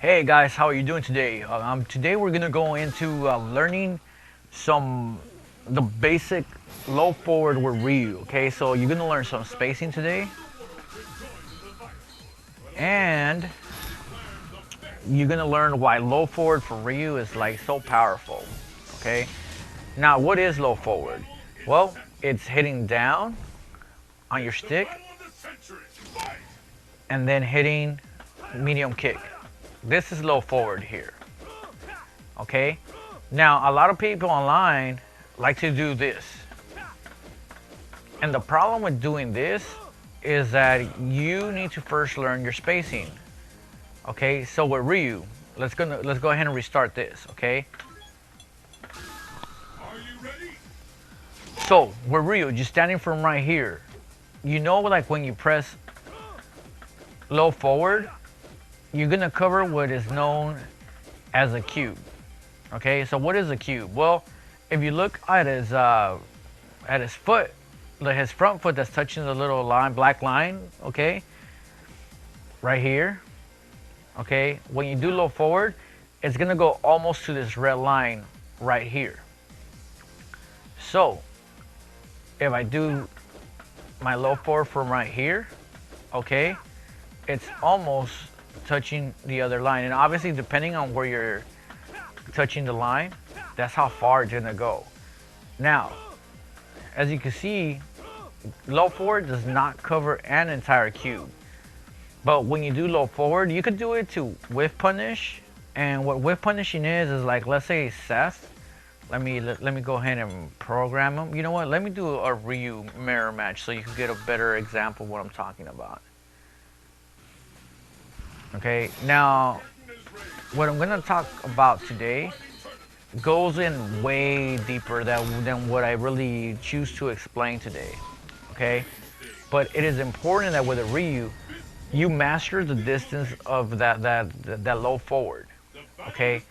Hey guys, how are you doing today? Today we're gonna go into learning some the basic low forward with Ryu. Okay, so you're gonna learn some spacing today, and you're gonna learn why low forward for Ryu is like so powerful. Okay, now what is low forward? Well, it's hitting down on your stick and then hitting medium kick. This is low forward here. Okay, now a lot of people online like to do this, and the problem with doing this is that you need to first learn your spacing. Okay, so with Ryu, let's go ahead and restart this. Okay, so with Ryu, just standing from right here, you know, like when you press low forward, you're gonna cover what is known as a cube. Okay, so what is a cube? Well, if you look at his foot, like his front foot that's touching the little line, black line, okay, right here, okay, when you do low forward, it's gonna go almost to this red line right here. So if I do my low forward from right here, okay, it's almost touching the other line, and obviously depending on where you're touching the line, that's how far it's gonna go. Now, as you can see, low forward does not cover an entire cube. But when you do low forward, you could do it to whiff punish. And what whiff punishing is like, let's say Seth. Let me go ahead and program him. You know what? Let me do a Ryu mirror match so you can get a better example of what I'm talking about. Okay, now what I'm gonna talk about today goes in way deeper than what I really choose to explain today. Okay, but it is important that with a Ryu, you master the distance of that low forward. Okay,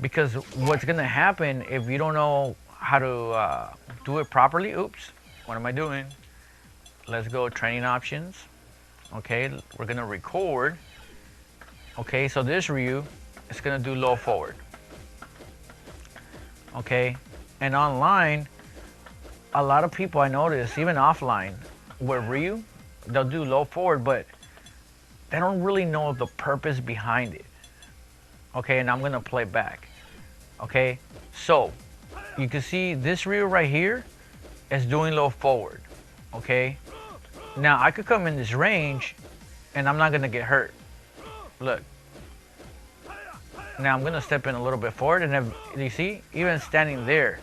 because what's gonna happen if you don't know how to do it properly? Oops, what am I doing? Let's go training options. Okay, we're gonna record. Okay, so this Ryu is gonna do low forward. Okay, and online, a lot of people I notice, even offline, with Ryu, they'll do low forward, but they don't really know the purpose behind it. Okay, and I'm gonna play back. Okay, so you can see this Ryu right here is doing low forward. Okay, now I could come in this range and I'm not gonna get hurt. Look. Now I'm gonna step in a little bit forward, and if you see, even standing there,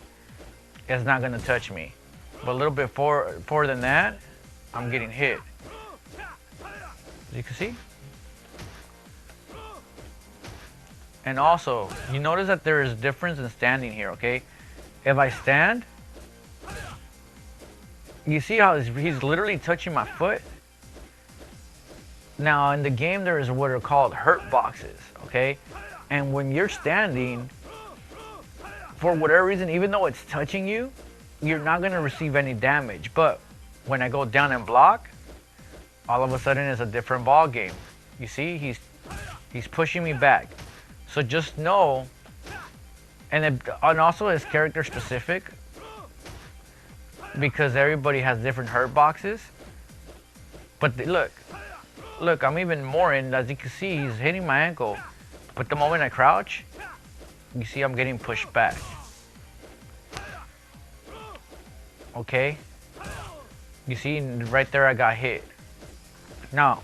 it's not gonna touch me. But a little bit forward than that, I'm getting hit. As you can see. And also, you notice that there is a difference in standing here, okay? If I stand, you see how he's literally touching my foot? Now in the game there is what are called hurt boxes, okay? And when you're standing, for whatever reason, even though it's touching you, you're not gonna receive any damage. But when I go down and block, all of a sudden it's a different ball game. You see, he's pushing me back. So just know, and also it's character specific, because everybody has different hurt boxes. But look, I'm even more in. As you can see, he's hitting my ankle. But the moment I crouch, you see I'm getting pushed back. Okay? You see right there I got hit. Now,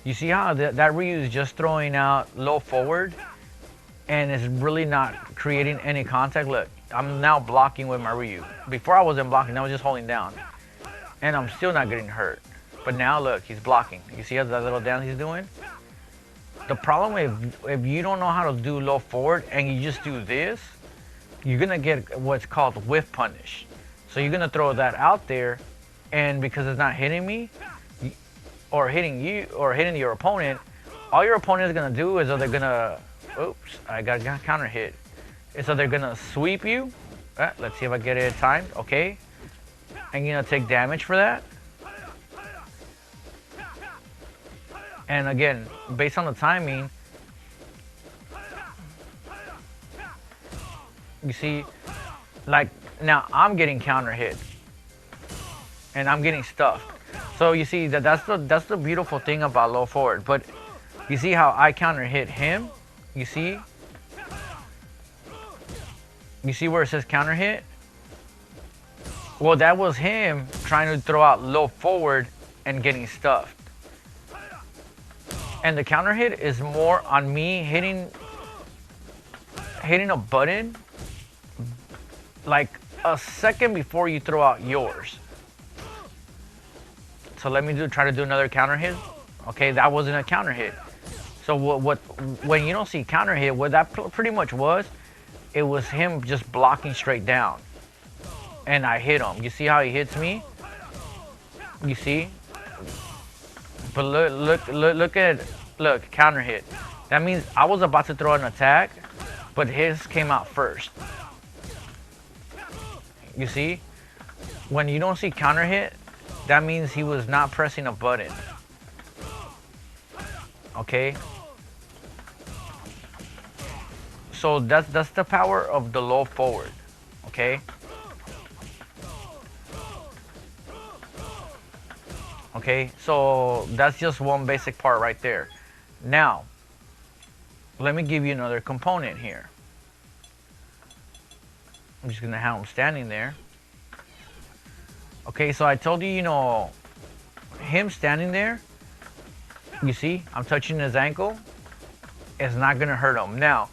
you see how that Ryu is just throwing out low forward and is really not creating any contact? Look, I'm now blocking with my Ryu. Before I wasn't blocking, I was just holding down. And I'm still not getting hurt. But now look, he's blocking. You see how that little dance he's doing? The problem if you don't know how to do low forward and you just do this, you're gonna get what's called whiff punish. So you're gonna throw that out there, and because it's not hitting me, or hitting you, or hitting your opponent, all your opponent is gonna do is they're gonna, oops, I got counter hit. And so they're gonna sweep you. Let's see if I get it timed. Okay, and you're gonna take damage for that. And again, based on the timing, You see, like now I'm getting counter hit and I'm getting stuffed. So you see that's the beautiful thing about low forward. But you see how I counter hit him? You see? You see where it says counter hit? Well, that was him trying to throw out low forward and getting stuffed. And the counter hit is more on me hitting a button like a second before you throw out yours. So let me try to do another counter hit. Okay, that wasn't a counter hit. So when you don't see counter hit, what that pretty much was, it was him just blocking straight down. And I hit him. You see how he hits me? You see? But look at it. Look, counter hit. That means I was about to throw an attack, but his came out first. You see? When you don't see counter hit, that means he was not pressing a button. Okay? So that's the power of the low forward. Okay? Okay, so that's just one basic part right there. Now, let me give you another component here. I'm just gonna have him standing there. Okay, so I told you, you know, him standing there, you see, I'm touching his ankle, it's not gonna hurt him. Now,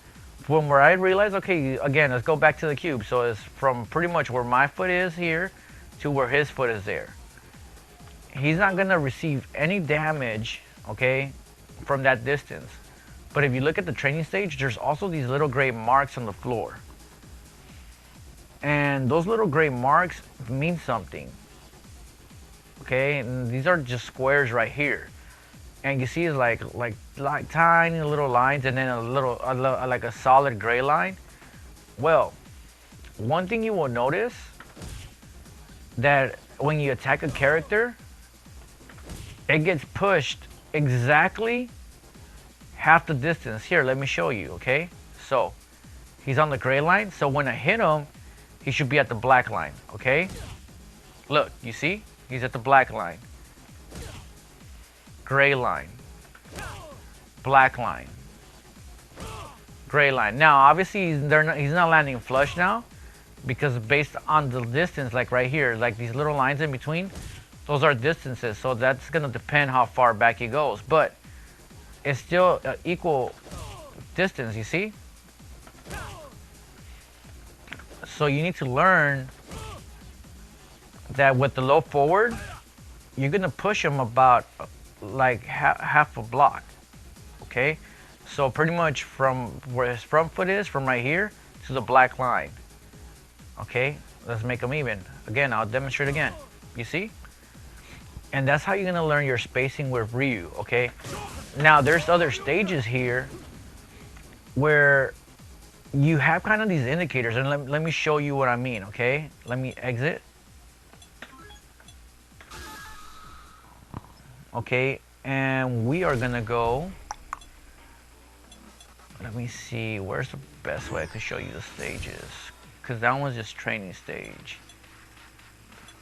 when where I realized, okay, again, let's go back to the cube. So it's from pretty much where my foot is here to where his foot is there. He's not gonna receive any damage, okay, from that distance. But if you look at the training stage, there's also these little gray marks on the floor. And those little gray marks mean something. Okay, and these are just squares right here. And you see it's like tiny little lines and then like a solid gray line. Well, one thing you will notice that when you attack a character, it gets pushed exactly half the distance. Here, let me show you, okay? So, he's on the gray line, so when I hit him, he should be at the black line, okay? Look, you see? He's at the black line. Gray line. Black line. Gray line. Now, obviously, he's not landing flush now, because based on the distance, like right here, like these little lines in between, those are distances, so that's gonna depend how far back he goes, but it's still equal distance, you see? So you need to learn that with the low forward, you're gonna push him about like half a block, okay? So pretty much from where his front foot is, from right here to the black line, okay? Let's make them even. Again, I'll demonstrate again, you see? And that's how you're gonna learn your spacing with Ryu, okay? Now, there's other stages here where you have kind of these indicators, and let me show you what I mean, okay? Let me exit. Okay, and we are gonna go, let me see, where's the best way I could show you the stages? Because that one's just training stage.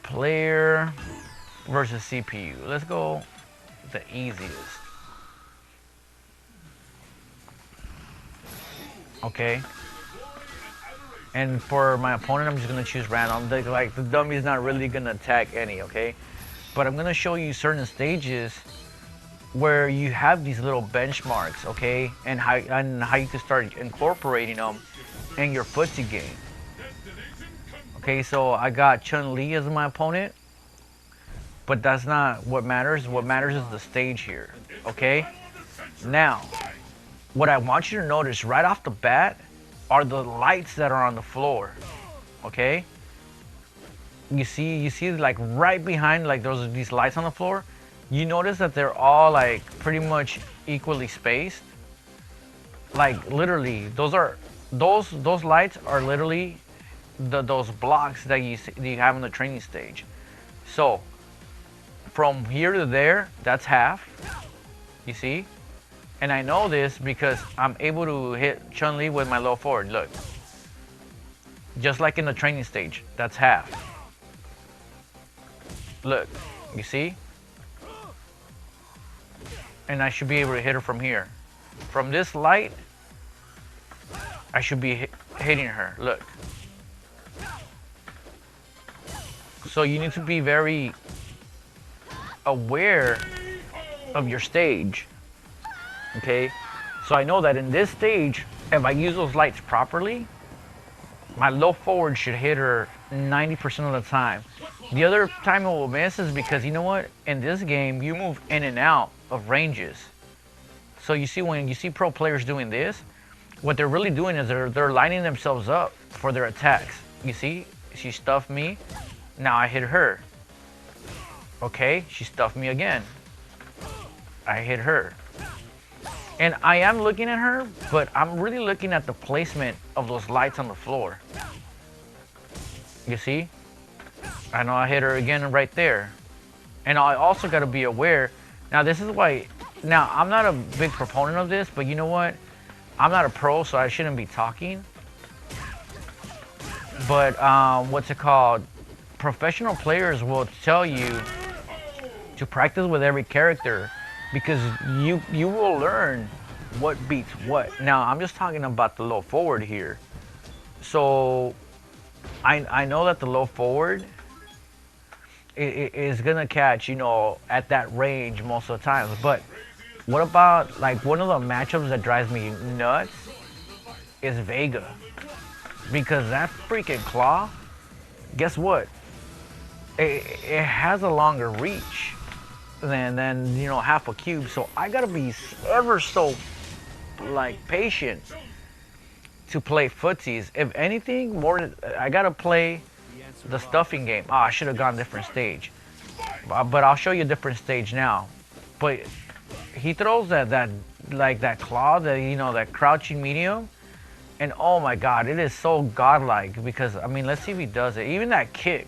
Player versus CPU. Let's go the easiest. Okay. And for my opponent, I'm just gonna choose random. Like the dummy's not really gonna attack any, okay? But I'm gonna show you certain stages where you have these little benchmarks, okay? And how you can start incorporating them in your footsie game. Okay, so I got Chun-Li as my opponent. But that's not what matters. What matters is the stage here, okay? Now, what I want you to notice right off the bat are the lights that are on the floor, okay? You see like right behind like these lights on the floor. You notice that they're all like pretty much equally spaced. Like literally, those lights are literally those blocks that you have on the training stage. So from here to there, that's half, you see? And I know this because I'm able to hit Chun-Li with my low forward, look. Just like in the training stage, that's half. Look, you see? And I should be able to hit her from here. From this light, I should be hitting her, look. So you need to be very aware of your stage, okay? So I know that in this stage, if I use those lights properly, my low forward should hit her 90% of the time. The other time it will miss is because, you know what? In this game, you move in and out of ranges. So you see, when you see pro players doing this, what they're really doing is they're lining themselves up for their attacks. You see, she stuffed me, now I hit her. Okay, she stuffed me again. I hit her. And I am looking at her, but I'm really looking at the placement of those lights on the floor. You see? I know I hit her again right there. And I also got to be aware. Now this is why, now I'm not a big proponent of this, but you know what? I'm not a pro, so I shouldn't be talking. But what's it called? Professional players will tell you to practice with every character, because you will learn what beats what. Now I'm just talking about the low forward here. So I know that the low forward is gonna catch, you know, at that range most of the times. But what about, like, one of the matchups that drives me nuts is Vega, because that freaking claw, guess what? It has a longer reach than you know, half a cube. So I gotta be ever so like patient to play footsies. If anything more, I gotta play the stuffing game. Oh, I should have gone different stage, but I'll show you a different stage now. But he throws that like that claw, that, you know, that crouching medium, and oh my god, it is so godlike. Because I mean, let's see if he does it. Even that kick,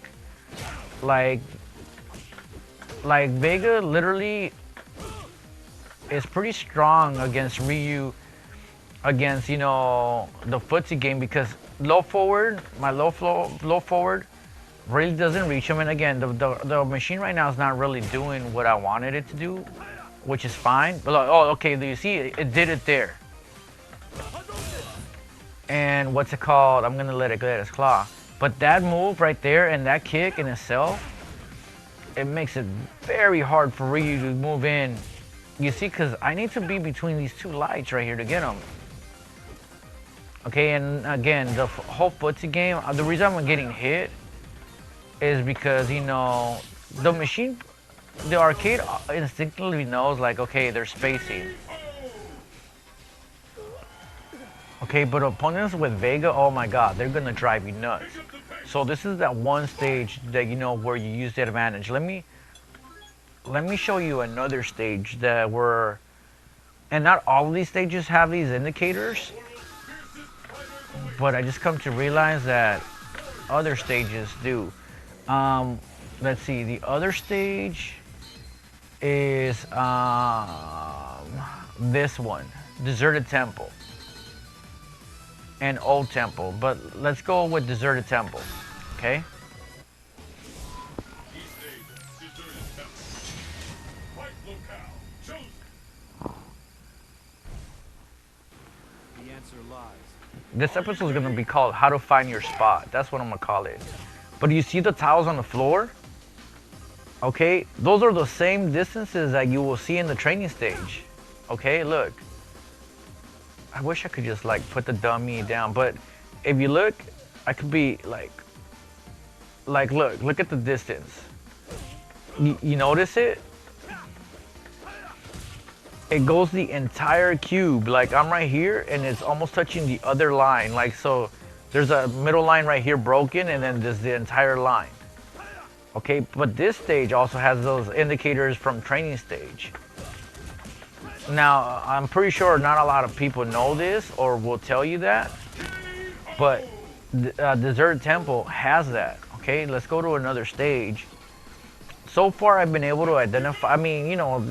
like Vega literally is pretty strong against Ryu, against, you know, the footsie game, because low forward, my low forward really doesn't reach him. And again, the machine right now is not really doing what I wanted it to do, which is fine. But look, oh, okay, do you see it did it there? And what's it called? I'm gonna let it go at his claw. But that move right there and that kick in itself, it makes it very hard for Ryu to move in. You see, because I need to be between these two lights right here to get him. Okay, and again, the whole footsie game, the reason I'm getting hit is because, you know, the machine, the arcade instinctively knows, like, okay, they're spacing. Okay, but opponents with Vega, oh my god, they're gonna drive you nuts. So this is that one stage that, you know, where you use the advantage. Let me show you another stage that were, and not all of these stages have these indicators, but I just come to realize that other stages do. Let's see, the other stage is this one, Deserted Temple and Old Temple. But let's go with Deserted Temple, okay? This episode is gonna be called How to Find Your Spot. That's what I'm gonna call it. But you see the tiles on the floor? Okay, those are the same distances that you will see in the training stage. Okay, look. I wish I could just like put the dummy down, but if you look, I could be like look at the distance. You notice it? It goes the entire cube. Like, I'm right here and it's almost touching the other line. Like, so there's a middle line right here broken, and then there's the entire line. Okay, but this stage also has those indicators from training stage. Now, I'm pretty sure not a lot of people know this or will tell you that, but Deserted Temple has that. Okay, let's go to another stage. So far, I've been able to identify, I mean, you know,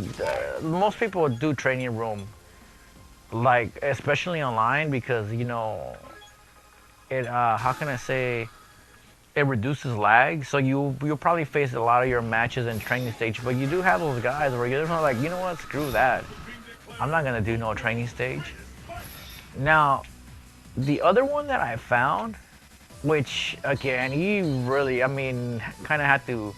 most people do training room, like, especially online, because, you know, it how can I say, it reduces lag. So you'll probably face a lot of your matches in training stage, but you do have those guys where you're just like, you know what, screw that. I'm not gonna do no training stage. Now, the other one that I found, which again, you really, I mean, kind of had to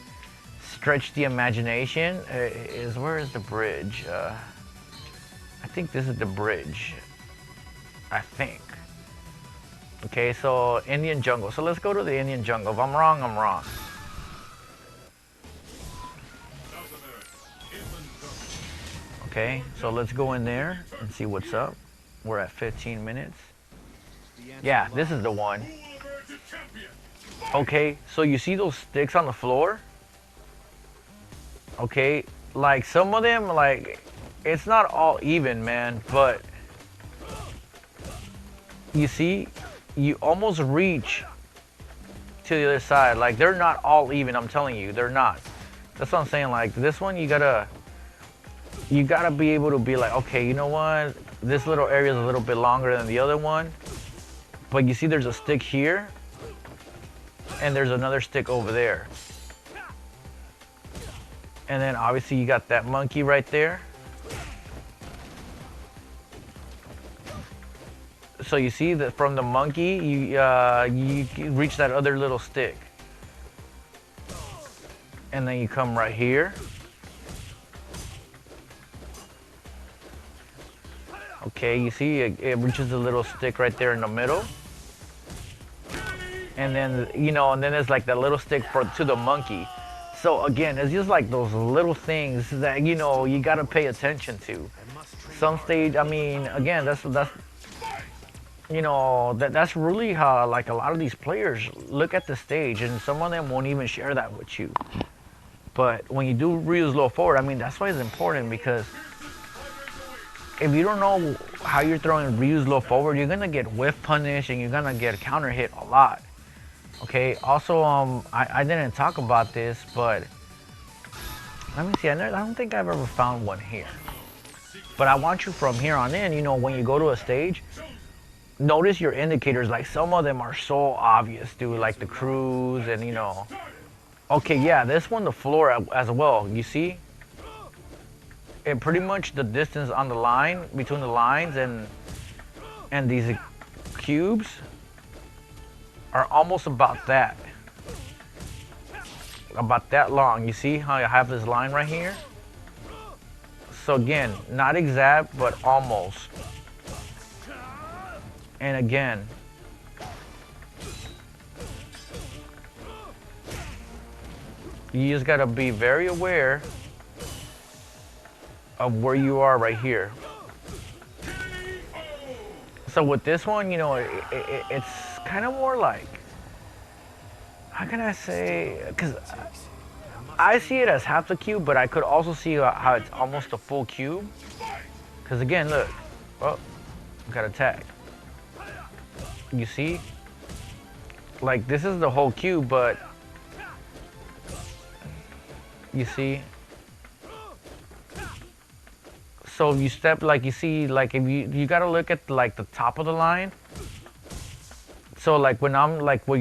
stretch the imagination, is where is the bridge? I think this is the bridge. I think. Okay, so Indian jungle. So let's go to the Indian jungle. If I'm wrong, I'm wrong. Okay, so let's go in there and see what's up. We're at 15 minutes. Yeah, this is the one. Okay, so you see those sticks on the floor? Okay, like some of them, like, it's not all even, man, but you see, you almost reach to the other side. Like, they're not all even, I'm telling you, they're not. That's what I'm saying. Like, this one, you gotta be able to be like, okay, you know what, this little area is a little bit longer than the other one, but you see there's a stick here and there's another stick over there, and then obviously you got that monkey right there. So you see that from the monkey, you reach that other little stick, and then you come right here. Okay, you see it reaches the little stick right there in the middle, and then and then there's like that little stick to the monkey. So again, it's just like those little things that you gotta pay attention to. Some stage, I mean, again, that's really how like a lot of these players look at the stage, and some of them won't even share that with you. But when you do Ryu's low forward, I mean, that's why it's important, because if you don't know how you're throwing Ryu's low forward, you're gonna get whiff punish and you're gonna get counter hit a lot. Okay. Also, I didn't talk about this, but let me see. I don't think I've ever found one here. But I want you from here on in, when you go to a stage, notice your indicators. Like, some of them are so obvious, dude. Like the cruise and Okay, yeah, this one, the floor as well. You see? It pretty much the distance on the line, between the lines and these cubes are almost about that long. You see how I have this line right here? So again, not exact, but almost. And again, you just gotta be very aware of where you are right here. So with this one, it's kind of more like, how can I say, because I see it as half the cube, but I could also see how it's almost a full cube. Because again, look, oh, got attacked. You see? Like, this is the whole cube, but you see? So you step, like, you see, like, if you gotta look at like the top of the line. So like when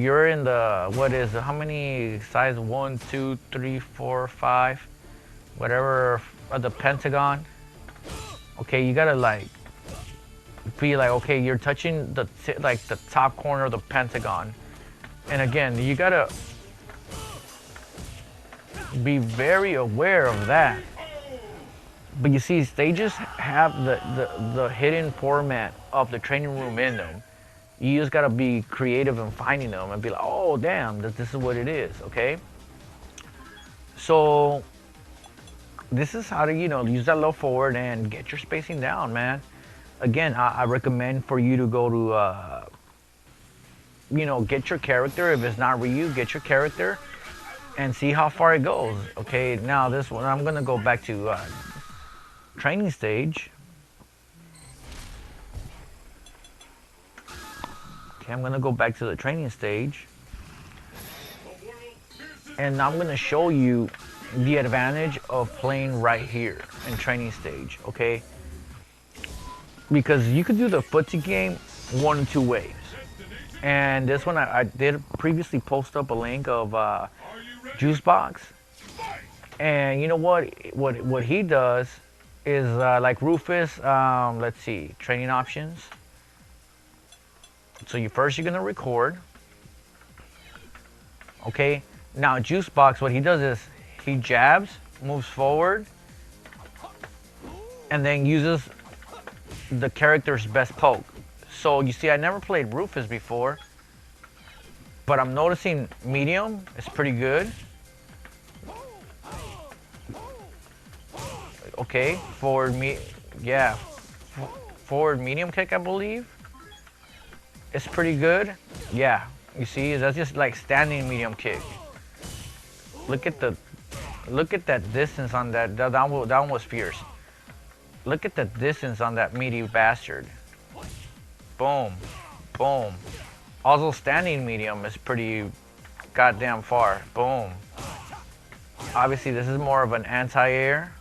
you're in the, what is it, how many size, 1, 2, 3, 4, 5, whatever, the pentagon. Okay, you gotta like be like, okay, you're touching the top corner of the pentagon, and again, you gotta be very aware of that. But you see, stages have the hidden format of the training room in them. You just gotta be creative in finding them and be like, oh damn, this is what it is, okay? So this is how to use that low forward and get your spacing down, man. Again, I recommend for you to go to get your character. If it's not Ryu, get your character and see how far it goes. Okay, now this one, I'm gonna go back to training stage. Okay, I'm gonna go back to the training stage, and I'm gonna show you the advantage of playing right here in training stage, okay? Because you could do the footsie game one of two ways. And this one I did previously post up a link of Juice Box. And you know what he does is like Rufus. Let's see, training options. So you're gonna record. Okay. Now Juice Box, what he does is he jabs, moves forward, and then uses the character's best poke. So you see, I never played Rufus before, but I'm noticing medium is pretty good. Okay, forward forward medium kick, I believe. It's pretty good. Yeah, you see, that's just like standing medium kick. Look at that distance on that. That one was fierce. Look at the distance on that meaty bastard. Boom, boom. Also, standing medium is pretty goddamn far. Boom. Obviously, this is more of an anti-air.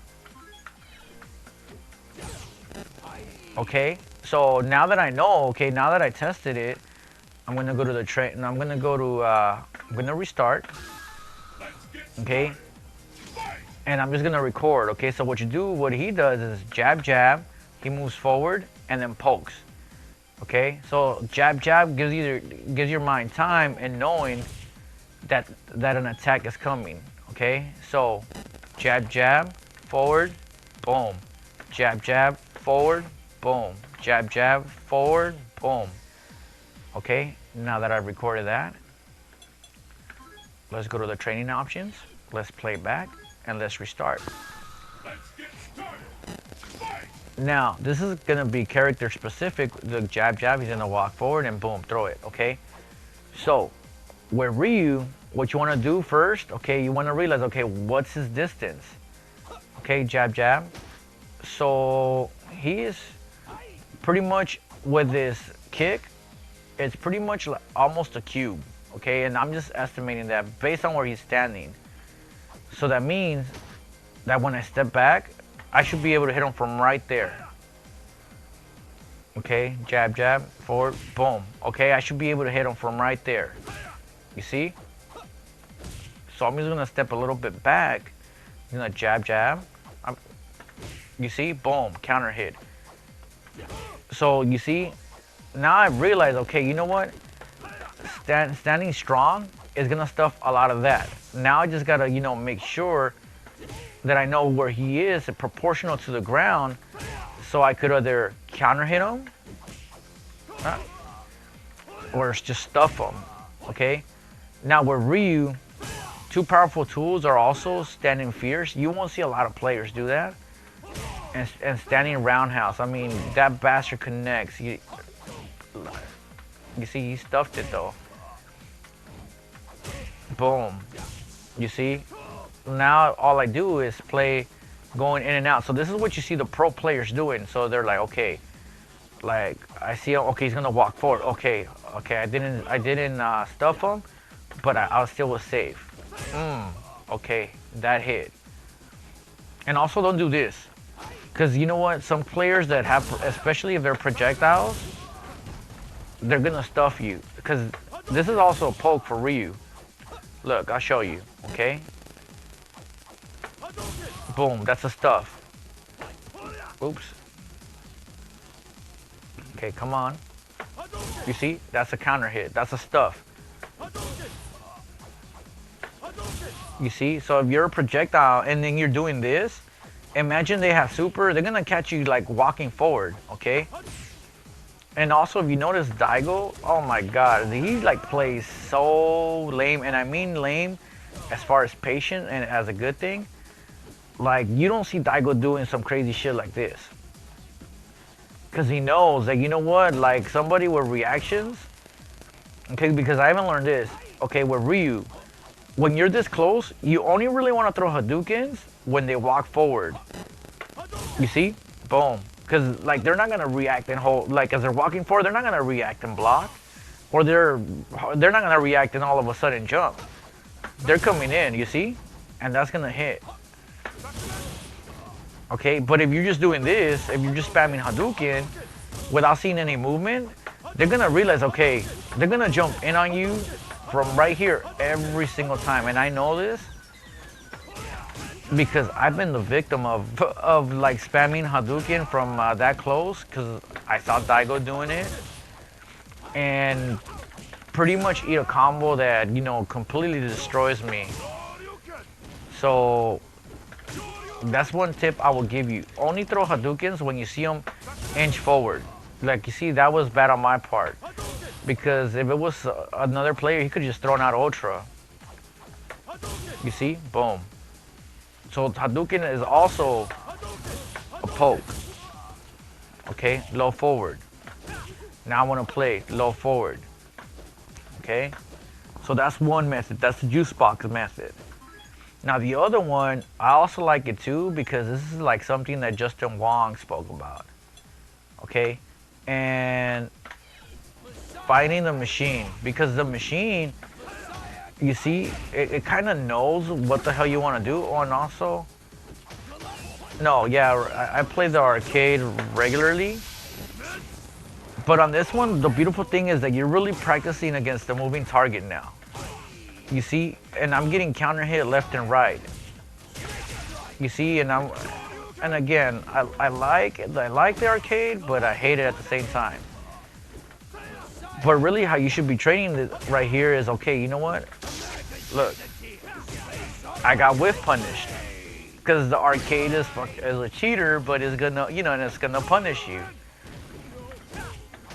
Okay, so now that I know, okay, now that I tested it, I'm gonna go to the train, and I'm gonna restart. Okay, and I'm just gonna record. Okay, so what he does is jab, jab, he moves forward and then pokes. Okay, so jab, jab gives your mind time and knowing that an attack is coming. Okay, so jab, jab, forward, boom, jab, jab, forward, boom, jab, jab, forward, boom. Okay, now that I've recorded that, let's go to the training options, let's play back, and let's restart. Now, this is gonna be character specific. The jab, jab, he's gonna walk forward and boom, throw it, okay? So, with Ryu, what you wanna do first, okay, you wanna realize, okay, what's his distance? Okay, jab, jab. So, he is pretty much, with this kick, it's pretty much like almost a cube, okay? And I'm just estimating that based on where he's standing. So that means that when I step back, I should be able to hit him from right there. Okay, jab, jab, forward, boom. Okay, I should be able to hit him from right there. You see? So I'm just gonna step a little bit back. I'm gonna jab, jab. You see? Boom, counter hit. So you see, now I realize, okay, you know what? Standing strong is gonna stuff a lot of that. Now I just gotta, make sure that I know where he is proportional to the ground, so I could either counter hit him or just stuff him. Okay. Now with Ryu, two powerful tools are also standing fierce. You won't see a lot of players do that. And standing roundhouse. I mean, that bastard connects. You see, he stuffed it though. Boom. You see? Now all I do is play going in and out. So this is what you see the pro players doing. So they're like, okay, like I see him. Okay, he's gonna walk forward. Okay. I didn't stuff him, but I still was safe. Okay, that hit. And also don't do this, because you know what? Some players that have, especially if they're projectiles, they're gonna stuff you. Because this is also a poke for Ryu. Look, I'll show you. Okay. Boom, that's a stuff. Oops. Okay, come on. You see? That's a counter hit. That's a stuff. You see? So if you're a projectile and then you're doing this, imagine they have super, they're gonna catch you like walking forward, okay? And also if you notice Daigo, oh my god, he like plays so lame, and I mean lame as far as patient and as a good thing. Like, you don't see Daigo doing some crazy shit like this. Because he knows that, you know what, like somebody with reactions, okay, because I haven't learned this, okay, with Ryu, when you're this close, you only really want to throw Hadoukens when they walk forward. You see? Boom. Because, like, they're not going to react and hold, like, as they're walking forward, they're not going to react and block. Or they're not going to react and all of a sudden jump. They're coming in, you see? And that's going to hit. Okay, but if you're just doing this, if you're just spamming Hadouken without seeing any movement, they're gonna realize, okay, they're gonna jump in on you from right here every single time. And I know this because I've been the victim of like spamming Hadouken from that close, because I saw Daigo doing it and pretty much eat a combo that, you know, completely destroys me. So that's one tip I will give you. Only throw Hadoukens when you see them inch forward. Like, you see, that was bad on my part. Because if it was another player, he could just thrown out Ultra. You see? Boom. So Hadouken is also a poke. Okay? Low forward. Now I want to play low forward. Okay? So that's one method. That's the juice box method. Now the other one, I also like it too, because this is like something that Justin Wong spoke about. Okay? And fighting the machine, because the machine, you see, it kind of knows what the hell you want to do. Oh, and also, no, yeah, I play the arcade regularly, but on this one, the beautiful thing is that you're really practicing against the moving target now. You see, and I'm getting counter hit left and right. You see, and again, I like the arcade, but I hate it at the same time. But really, how you should be training this right here is, okay, you know what? Look, I got whiff punished because the arcade is a cheater, but it's gonna, you know, and it's gonna punish you.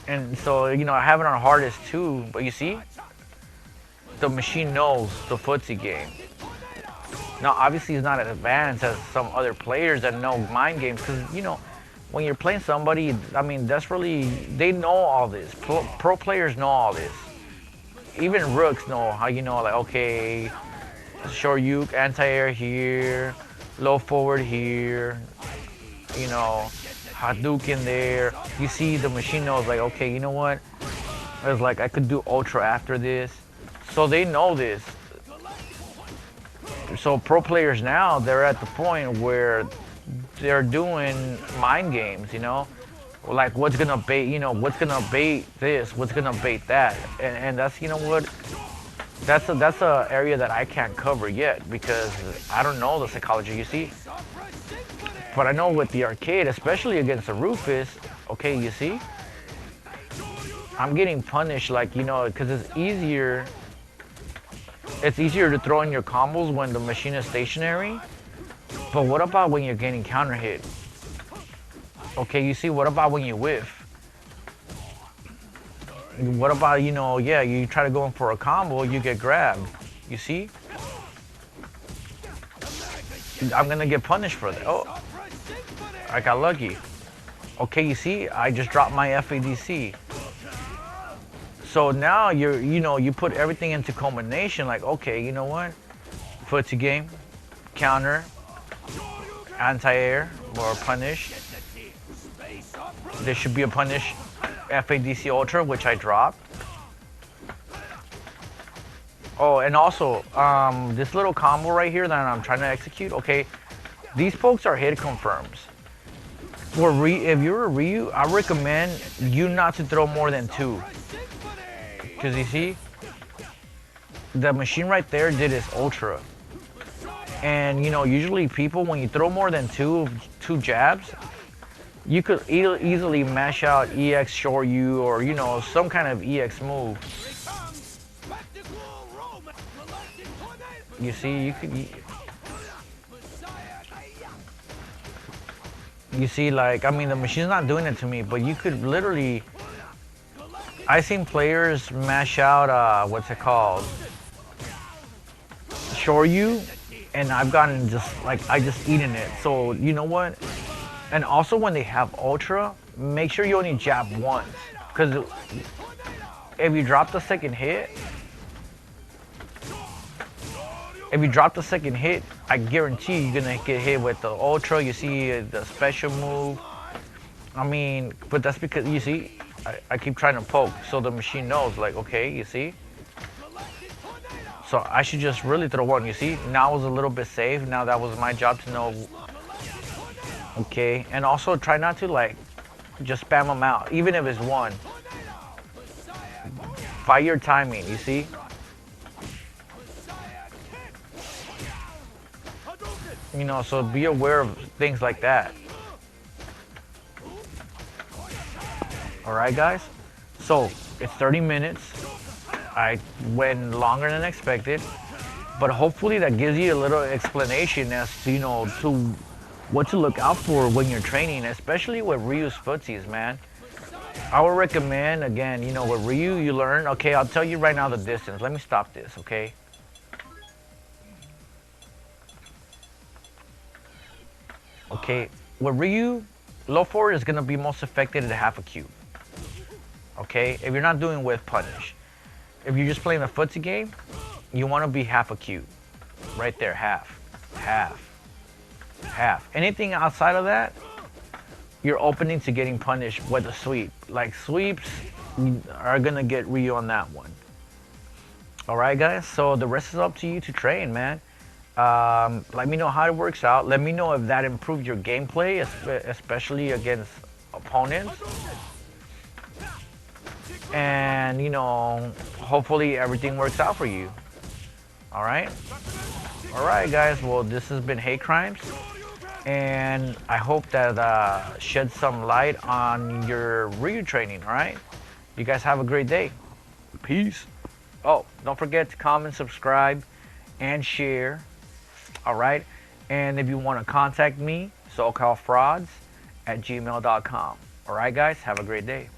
And so, you know, I have it on hardest too. But you see, the machine knows the footsie game. Now, obviously, it's not as advanced as some other players that know mind games, because, you know, when you're playing somebody, I mean, that's really, they know all this. Pro players know all this. Even rooks know how, you know, like, okay, Shoryuken, anti-air here, low forward here, you know, Hadouken there. You see, the machine knows, like, okay, you know what? It's like, I could do Ultra after this. So they know this. So pro players now, they're at the point where they're doing mind games, you know, like what's gonna bait, you know, what's gonna bait this, what's gonna bait that, and that's, you know what, that's a area that I can't cover yet, because I don't know the psychology, you see. But I know with the arcade, especially against the Rufus, okay, you see, I'm getting punished, like, you know, because it's easier to throw in your combos when the machine is stationary. But what about when you're getting counter hit? Okay, you see, what about when you whiff? What about, you know, yeah, you try to go in for a combo, you get grabbed. You see? I'm gonna get punished for that. Oh, I got lucky. Okay, you see, I just dropped my FADC. So now you put everything into combination, like, okay, you know what? Footsie game, counter, anti-air, or punish. There should be a punish FADC Ultra, which I dropped. Oh, and also, this little combo right here that I'm trying to execute, okay, these pokes are hit confirms. If you're a Ryu, I recommend you not to throw more than 2. Because you see, the machine right there did its Ultra. And, you know, usually people, when you throw more than two jabs, you could easily mash out EX Shoryu, or, you know, some kind of EX move. You see, you see, like, I mean, the machine's not doing it to me, but you could literally, I've seen players mash out, what's it called? Shoryu, and I've gotten I just eaten it. So, you know what? And also when they have Ultra, make sure you only jab once. Because if you drop the second hit, I guarantee you're gonna get hit with the Ultra. You see the special move. I mean, but that's because, you see, I keep trying to poke, so the machine knows, like, okay, you see? So I should just really throw one, you see? Now I was a little bit safe. Now that was my job to know. Okay, and also try not to, like, just spam them out, even if it's one. Fight your timing, you see? You know, so be aware of things like that. Alright guys, so it's 30 minutes. I went longer than expected, but hopefully that gives you a little explanation as to, you know, to what to look out for when you're training, especially with Ryu's footsies, man. I would recommend, again, you know, with Ryu you learn, okay, I'll tell you right now the distance. Let me stop this, okay? Okay, with Ryu, low forward is going to be most effective at half a cube. Okay, if you're not doing with punish. If you're just playing the footsie game, you want to be half a cube. Right there, half, half, half. Anything outside of that, you're opening to getting punished with a sweep. Like sweeps are going to get Ryu on that one. Alright guys, so the rest is up to you to train, man. Let me know how it works out. Let me know if that improved your gameplay, especially against opponents. And, you know, hopefully everything works out for you. Alright? Alright guys, well this has been Hate Crimes. And I hope that sheds some light on your Ryu training, alright? You guys have a great day. Peace. Oh, don't forget to comment, subscribe, and share. Alright? And if you want to contact me, SoCalFrauds@gmail.com. Alright guys, have a great day.